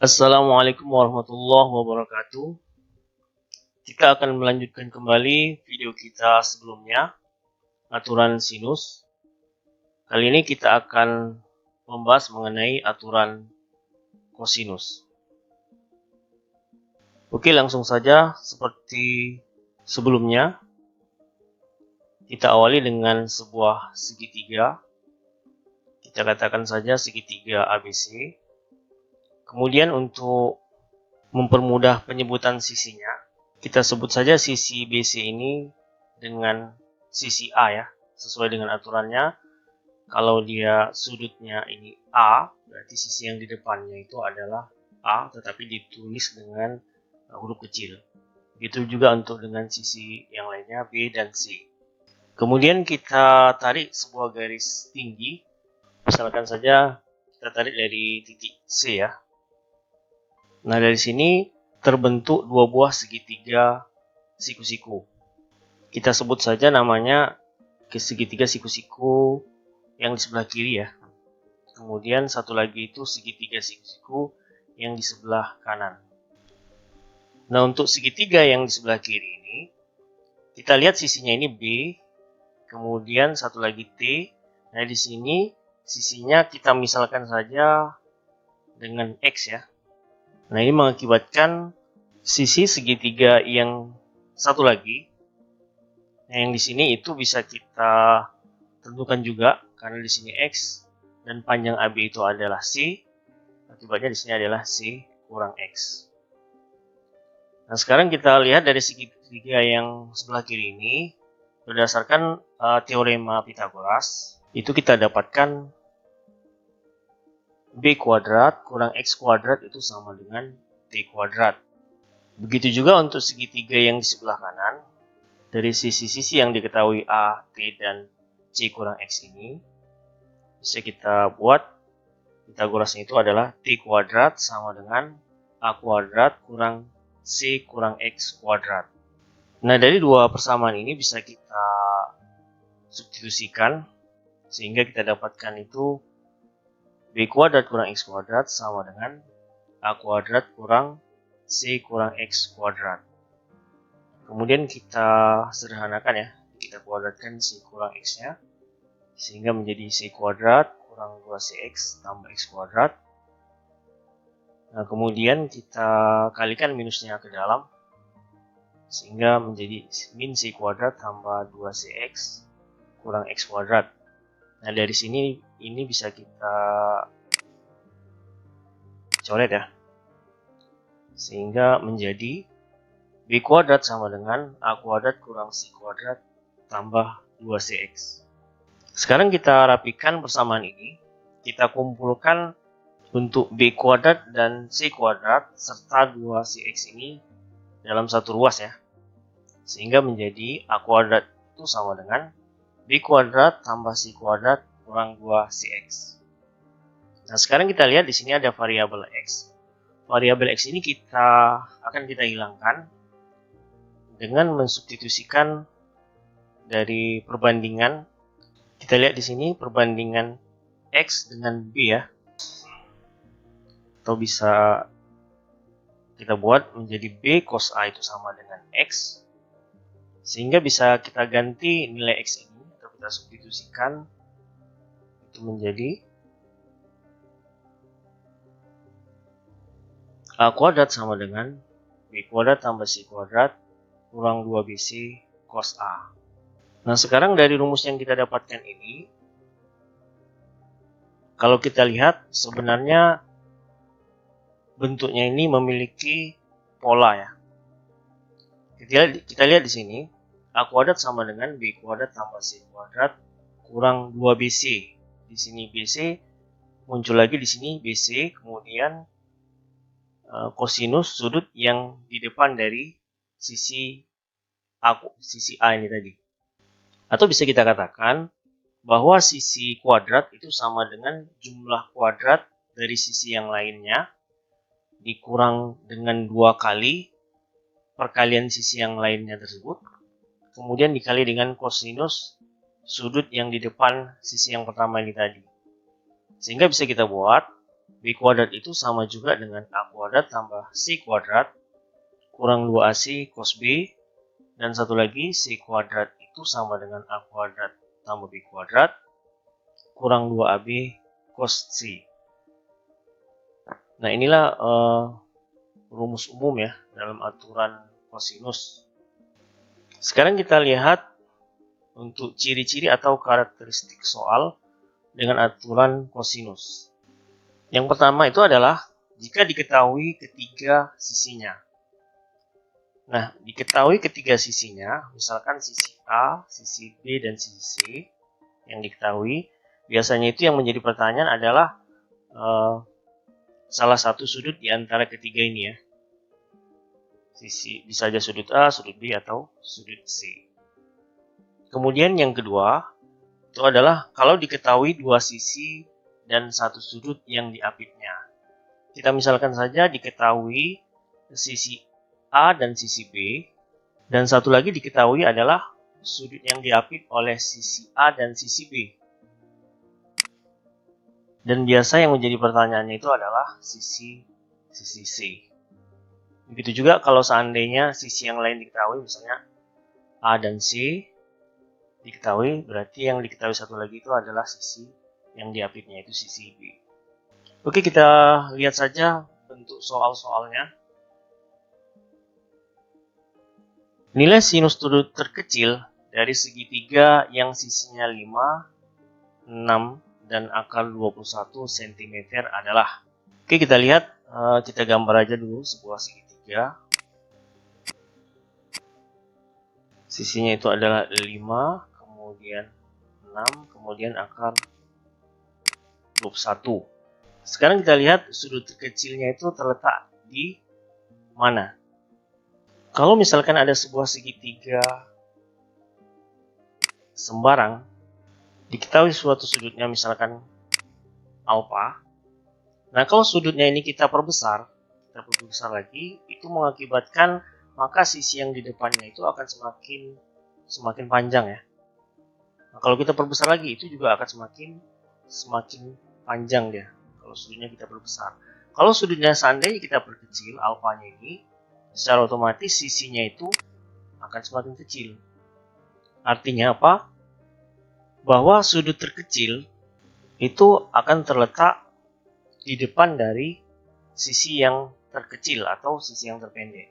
Assalamualaikum warahmatullahi wabarakatuh. Kita akan melanjutkan kembali video kita sebelumnya, aturan sinus. Kali ini kita akan membahas mengenai aturan kosinus. Oke, langsung saja seperti sebelumnya. Kita awali dengan sebuah segitiga. Kita katakan saja segitiga ABC. Kemudian untuk mempermudah penyebutan sisinya, kita sebut saja sisi BC ini dengan sisi A ya, sesuai dengan aturannya. Kalau dia sudutnya ini A, berarti sisi yang di depannya itu adalah A, tetapi ditulis dengan huruf kecil. Begitu juga untuk dengan sisi yang lainnya B dan C. Kemudian kita tarik sebuah garis tinggi, misalkan saja kita tarik dari titik C ya. Nah, dari sini terbentuk dua buah segitiga siku-siku. Kita sebut saja namanya segitiga siku-siku yang di sebelah kiri ya. Kemudian satu lagi itu segitiga siku-siku yang di sebelah kanan. Nah, untuk segitiga yang di sebelah kiri ini, kita lihat sisinya ini B, kemudian satu lagi T. Nah, di sini sisinya kita misalkan saja dengan X ya. Nah, ini mengakibatkan sisi segitiga yang satu lagi, yang di sini itu bisa kita tentukan juga karena di sini X dan panjang AB itu adalah C. Akibatnya di sini adalah C kurang X. Nah, sekarang kita lihat dari segitiga yang sebelah kiri ini, berdasarkan teorema Pythagoras, itu kita dapatkan B kuadrat kurang X kuadrat itu sama dengan T kuadrat. Begitu juga untuk segitiga yang di sebelah kanan, dari sisi-sisi yang diketahui A, T, dan C kurang X ini, bisa kita buat Pythagorasnya itu adalah T kuadrat sama dengan A kuadrat kurang C kurang X kuadrat. Nah, dari dua persamaan ini bisa kita substitusikan, sehingga kita dapatkan itu B kuadrat kurang X kuadrat sama dengan A kuadrat kurang C kurang X kuadrat. Kemudian kita sederhanakan ya, kita kuadratkan C kurang X-nya, sehingga menjadi C kuadrat kurang 2CX tambah X kuadrat. Nah, kemudian kita kalikan minusnya ke dalam, sehingga menjadi min C kuadrat tambah 2CX kurang X kuadrat. Nah, dari sini ini bisa kita coret ya, sehingga menjadi B kuadrat sama dengan A kuadrat kurang C kuadrat tambah 2CX. Sekarang kita rapikan persamaan ini, kita kumpulkan untuk B kuadrat dan C kuadrat serta 2CX ini dalam satu ruas ya, sehingga menjadi A kuadrat itu sama dengan B kuadrat tambah C kuadrat kurang 2CX. Nah, sekarang kita lihat di sini ada variabel X. Variabel X ini akan kita hilangkan dengan mensubstitusikan dari perbandingan. Kita lihat di sini perbandingan X dengan B ya. Atau bisa kita buat menjadi B cos A itu sama dengan X. Sehingga bisa kita ganti nilai X ini atau kita substitusikan itu menjadi A kuadrat sama dengan B kuadrat tambah C kuadrat kurang 2BC cos A. Nah, sekarang dari rumus yang kita dapatkan ini, kalau kita lihat sebenarnya bentuknya ini memiliki pola ya. Kita lihat di sini, A kuadrat sama dengan B kuadrat tambah C kuadrat kurang 2BC. Di sini BC muncul lagi di sini BC, kemudian kosinus sudut yang di depan dari sisi A ini tadi. Atau bisa kita katakan bahwa sisi kuadrat itu sama dengan jumlah kuadrat dari sisi yang lainnya dikurang dengan 2 kali perkalian sisi yang lainnya tersebut, kemudian dikali dengan kosinus sudut yang di depan sisi yang pertama ini tadi. Sehingga bisa kita buat B kuadrat itu sama juga dengan A kuadrat tambah C kuadrat kurang 2AC cos B. Dan satu lagi, C kuadrat itu sama dengan A kuadrat tambah B kuadrat kurang 2AB cos C. Nah, inilah rumus umum ya dalam aturan kosinus. Sekarang kita lihat untuk ciri-ciri atau karakteristik soal dengan aturan kosinus. Yang pertama itu adalah jika diketahui ketiga sisinya. Nah, diketahui ketiga sisinya, misalkan sisi A, sisi B, dan sisi C yang diketahui, biasanya itu yang menjadi pertanyaan adalah salah satu sudut di antara ketiga ini ya. Sisi bisa saja sudut A, sudut B, atau sudut C. Kemudian yang kedua, itu adalah kalau diketahui dua sisi dan satu sudut yang diapitnya. Kita misalkan saja diketahui sisi A dan sisi B, dan satu lagi diketahui adalah sudut yang diapit oleh sisi A dan sisi B. Dan biasa yang menjadi pertanyaannya itu adalah sisi C. Begitu juga kalau seandainya sisi yang lain diketahui, misalnya A dan C diketahui, berarti yang diketahui satu lagi itu adalah sisi yang diapitnya, itu sisi B. Oke, kita lihat saja bentuk soal-soalnya. Nilai sinus sudut terkecil dari segitiga yang sisinya 5, 6, dan akar 21 cm adalah. Oke, kita lihat, kita gambar aja dulu sebuah segitiga. Sisinya itu adalah 5, kemudian 6, kemudian akar 21. Sekarang kita lihat sudut terkecilnya itu terletak di mana. Kalau misalkan ada sebuah segitiga sembarang, diketahui suatu sudutnya misalkan alfa. Nah, kalau sudutnya ini kita perbesar lagi, itu mengakibatkan maka sisi yang di depannya itu akan semakin panjang ya. Nah, kalau kita perbesar lagi, itu juga akan semakin panjang dia. Kalau sudutnya kita perbesar. Kalau sudutnya seandainya kita perkecil, alfanya ini, secara otomatis sisinya itu akan semakin kecil. Artinya apa? Bahwa sudut terkecil itu akan terletak di depan dari sisi yang terkecil atau sisi yang terpendek.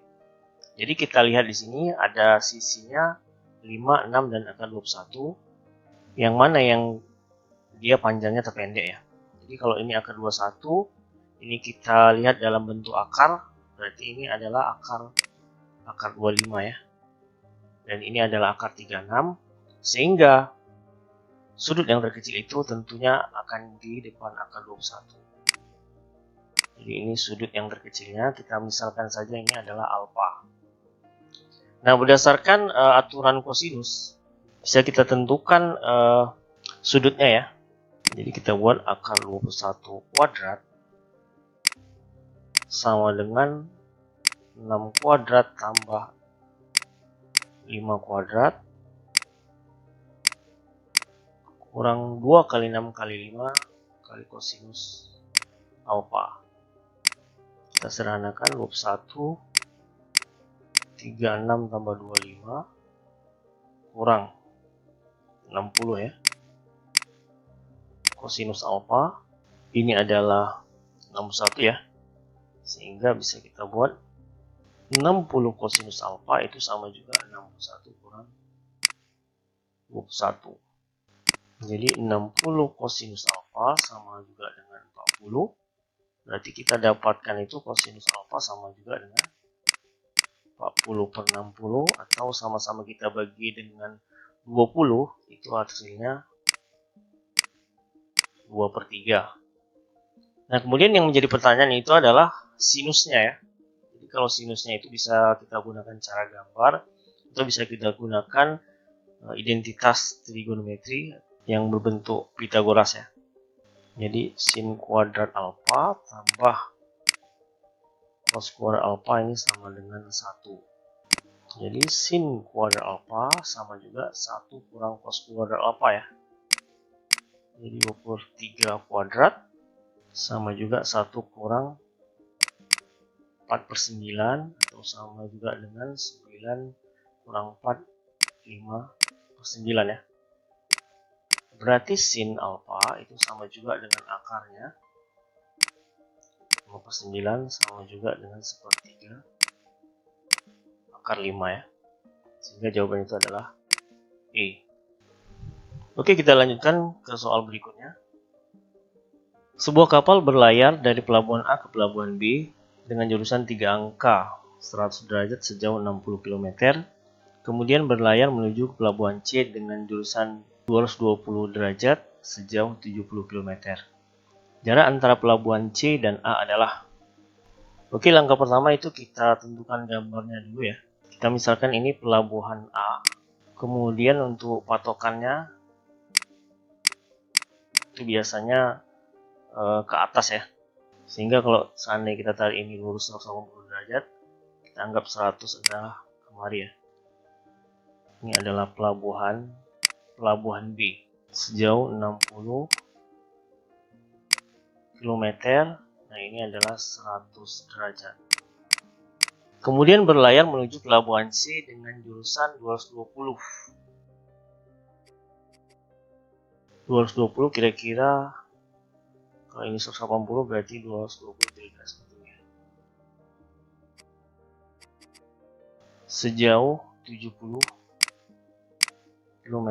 Jadi kita lihat di sini ada sisinya 5, 6, dan akar 21. Yang mana yang dia panjangnya terpendek ya. Jadi kalau ini akar 21, ini kita lihat dalam bentuk akar, berarti ini adalah akar 25 ya. Dan ini adalah akar 36, sehingga sudut yang terkecil itu tentunya akan di depan akar 21. Jadi ini sudut yang terkecilnya, kita misalkan saja ini adalah alfa. Nah, berdasarkan aturan kosinus, bisa kita tentukan sudutnya ya. Jadi kita buat akar 21 kuadrat sama dengan 6 kuadrat tambah 5 kuadrat kurang 2 kali 6 kali 5 kali kosinus alfa. Kita sederhanakan 21 36 tambah 25 kurang 60 ya. Kosinus alfa ini adalah 61 ya. Sehingga bisa kita buat 60 kosinus alfa itu sama juga 61 kurang 21. Jadi 60 kosinus alfa sama juga dengan 40. Berarti kita dapatkan itu kosinus alfa sama juga dengan 40 per 60, atau sama-sama kita bagi dengan 20, itu hasilnya 2 per 3. Nah, kemudian yang menjadi pertanyaan itu adalah sinusnya ya. Jadi kalau sinusnya itu bisa kita gunakan cara gambar, atau bisa kita gunakan identitas trigonometri yang berbentuk Pitagoras ya. Jadi sin kuadrat alfa tambah cos kuadrat alfa ini sama dengan 1. Jadi sin kuadrat alfa sama juga 1 kurang cos kuadrat alfa ya. Jadi 2 per 3 kuadrat sama juga 1 kurang 4/9, atau sama juga dengan 9 kurang 4, 5/9 ya. Berarti sin alfa itu sama juga dengan akarnya 5/9 sama juga dengan 1/3 akar 5 ya. Sehingga jawaban itu adalah E. Oke, kita lanjutkan ke soal berikutnya. Sebuah kapal berlayar dari pelabuhan A ke pelabuhan B dengan jurusan 3 angka 100 derajat sejauh 60 km, kemudian berlayar menuju ke pelabuhan C dengan jurusan 220 derajat sejauh 70 km. Jarak antara pelabuhan C dan A adalah. Oke, langkah pertama itu kita tentukan gambarnya dulu ya. Kita misalkan ini pelabuhan A, kemudian untuk patokannya itu biasanya ke atas ya, sehingga kalau seandainya kita tarik ini lurus 180 derajat, kita anggap 100 adalah kemari ya. Ini adalah pelabuhan B sejauh 60 km. Nah, ini adalah 100 derajat. Kemudian berlayar menuju pelabuhan C dengan jurusan 220. 220 kira-kira, kalau ini 180 berarti 220 kira-kira sebetulnya. Sejauh 70 km.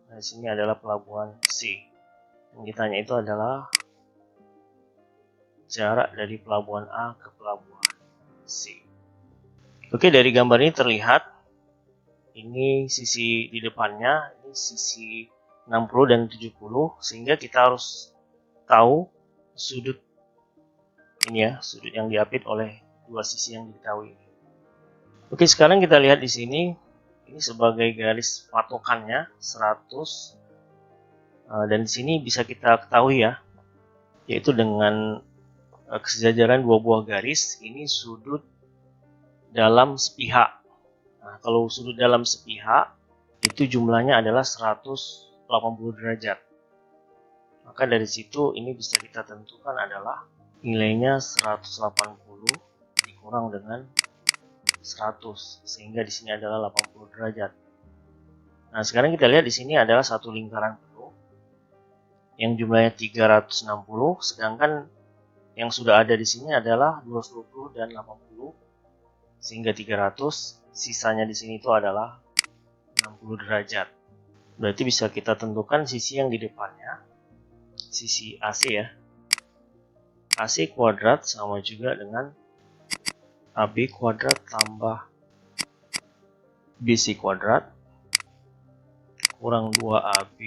Nah, di sini adalah pelabuhan C. Yang ditanya itu adalah jarak dari pelabuhan A ke pelabuhan C. Oke, dari gambar ini terlihat ini sisi di depannya, ini sisi 60 dan 70, sehingga kita harus tahu sudut ini ya, sudut yang diapit oleh dua sisi yang diketahui. Oke, sekarang kita lihat di sini, ini sebagai garis patokannya 100, dan di sini bisa kita ketahui ya, yaitu dengan kesejajaran dua buah garis, ini sudut dalam sepihak. Nah, kalau sudut dalam sepihak itu jumlahnya adalah 180 derajat. Maka dari situ ini bisa kita tentukan adalah nilainya 180 dikurang dengan 100, sehingga di sini adalah 80 derajat. Nah, sekarang kita lihat di sini adalah satu lingkaran penuh yang jumlahnya 360, sedangkan yang sudah ada di sini adalah 220 dan 80, sehingga 300, sisanya di sini itu adalah 60 derajat. Berarti bisa kita tentukan sisi yang di depannya, sisi AC ya. AC kuadrat sama juga dengan AB kuadrat tambah BC kuadrat kurang 2AB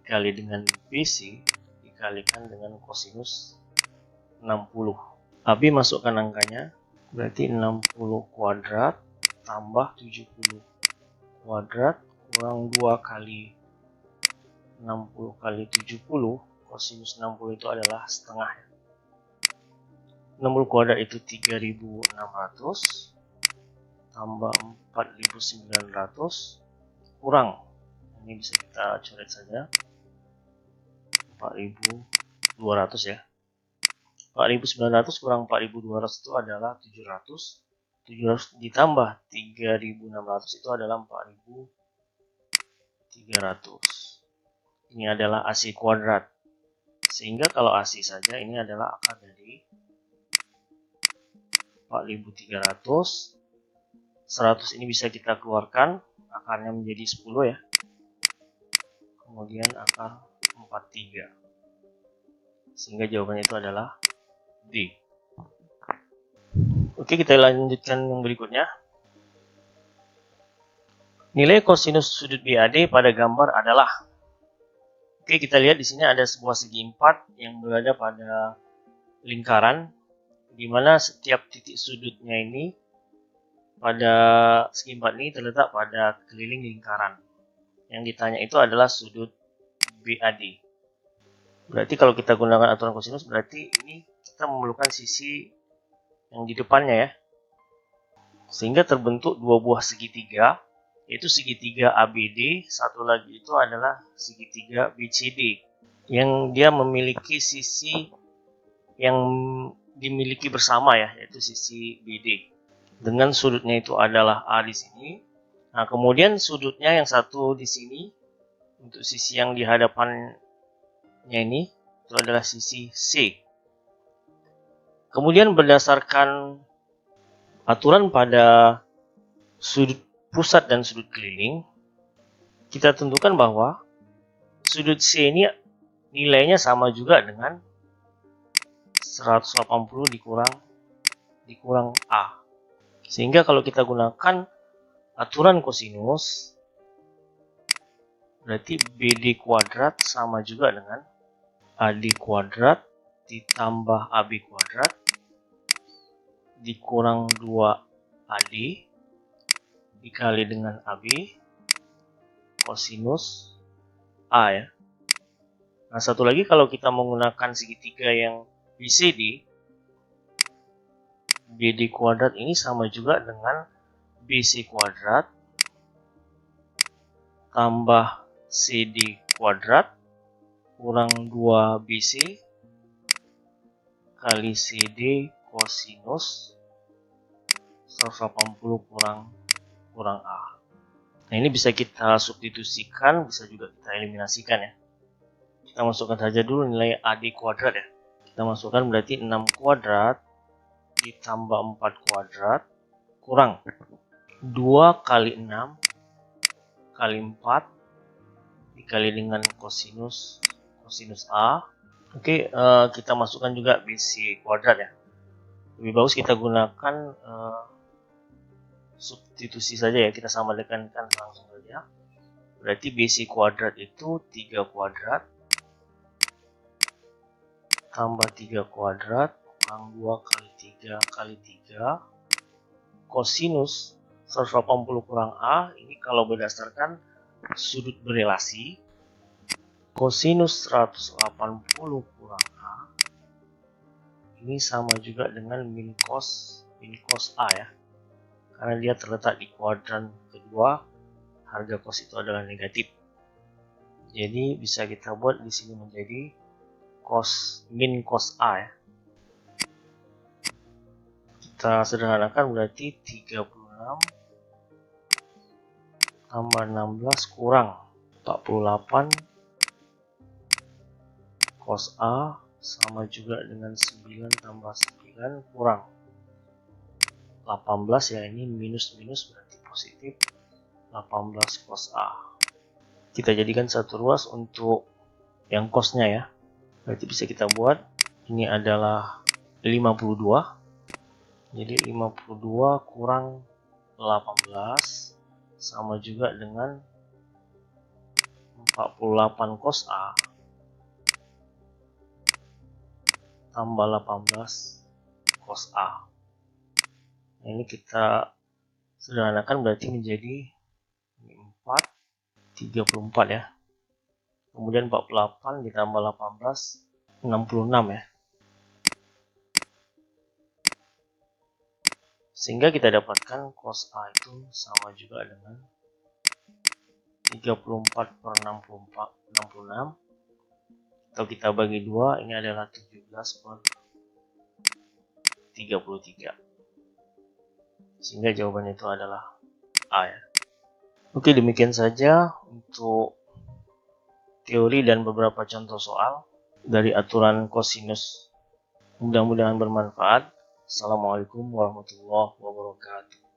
dikali dengan BC dikalikan dengan kosinus 60. AB masukkan angkanya, berarti 60 kuadrat tambah 70 kuadrat kurang 2 kali 60 kali 70, kosinus 60 itu adalah setengah. 60 kuadrat itu 3600 tambah 4900 kurang, ini bisa kita coret saja, 4200 ya. 4900 kurang 4200 itu adalah 700. 700 ditambah 3600 itu adalah 4300. Ini adalah AC kuadrat. Sehingga kalau AC saja ini adalah akar dari 4300. 100 ini bisa kita keluarkan, akarnya menjadi 10 ya. Kemudian akar 43. Sehingga jawabannya itu adalah D. Oke, kita lanjutkan yang berikutnya. Nilai kosinus sudut BAD pada gambar adalah. Oke, kita lihat di sini ada sebuah segi 4 yang berada pada lingkaran, di mana setiap titik sudutnya ini pada segi 4 ini terletak pada keliling lingkaran. Yang ditanya itu adalah sudut BAD. Berarti kalau kita gunakan aturan kosinus, berarti ini kita memerlukan sisi yang di depannya ya. Sehingga terbentuk dua buah segitiga, yaitu segitiga ABD, satu lagi itu adalah segitiga BCD. yang dia memiliki sisi yang dimiliki bersama ya, yaitu sisi BD. Dengan sudutnya itu adalah A di sini. Nah, kemudian sudutnya yang satu di sini untuk sisi yang di hadapannya ini itu adalah sisi C. Kemudian berdasarkan aturan pada sudut pusat dan sudut keliling, kita tentukan bahwa sudut C ini nilainya sama juga dengan 180 dikurang A. Sehingga kalau kita gunakan aturan kosinus, berarti BD kuadrat sama juga dengan AD kuadrat ditambah AB kuadrat dikurang 2AD dikali dengan AB kosinus A ya. Nah, satu lagi kalau kita menggunakan segitiga yang BCD, BD kuadrat ini sama juga dengan BC kuadrat tambah CD kuadrat kurang 2BC kali CD kosinus 180 kurang A. Nah, ini bisa kita substitusikan, bisa juga kita eliminasikan ya. Kita masukkan saja dulu nilai AD kuadrat ya. Kita masukkan berarti 6 kuadrat ditambah 4 kuadrat kurang 2 kali 6 kali 4 dikali dengan kosinus A. Oke, kita masukkan juga BC kuadrat ya. Lebih bagus kita gunakan substitusi saja ya, kita sama tekankan langsung saja. Berarti BC kuadrat itu 3 kuadrat tambah 3 kuadrat kurang 2 kali 3 kali 3 kosinus 180 kurang A. Ini kalau berdasarkan sudut berelasi, kosinus 180 kurang A ini sama juga dengan min cos A ya, karena dia terletak di kuadran kedua, harga cos itu adalah negatif. Jadi bisa kita buat di sini menjadi min cos A ya. Kita sederhanakan berarti 36 tambah 16 kurang 48 cos A sama juga dengan 9 tambah 9 kurang 18 ya, ini minus berarti positif 18 cos A. Kita jadikan satu ruas untuk yang cosnya ya. Berarti bisa kita buat ini adalah 52. Jadi 52 kurang 18 sama juga dengan 48 cos A tambah 18 cos A. Nah, ini kita sederhanakan berarti menjadi 34 ya. Kemudian 48 ditambah 18 66 ya. Sehingga kita dapatkan cos A itu sama juga dengan 34 per 66. Atau kita bagi 2, ini adalah 17 per 33. Sehingga jawabannya itu adalah A ya. Oke, demikian saja untuk teori dan beberapa contoh soal dari aturan kosinus. Mudah-mudahan bermanfaat. Assalamualaikum warahmatullahi wabarakatuh.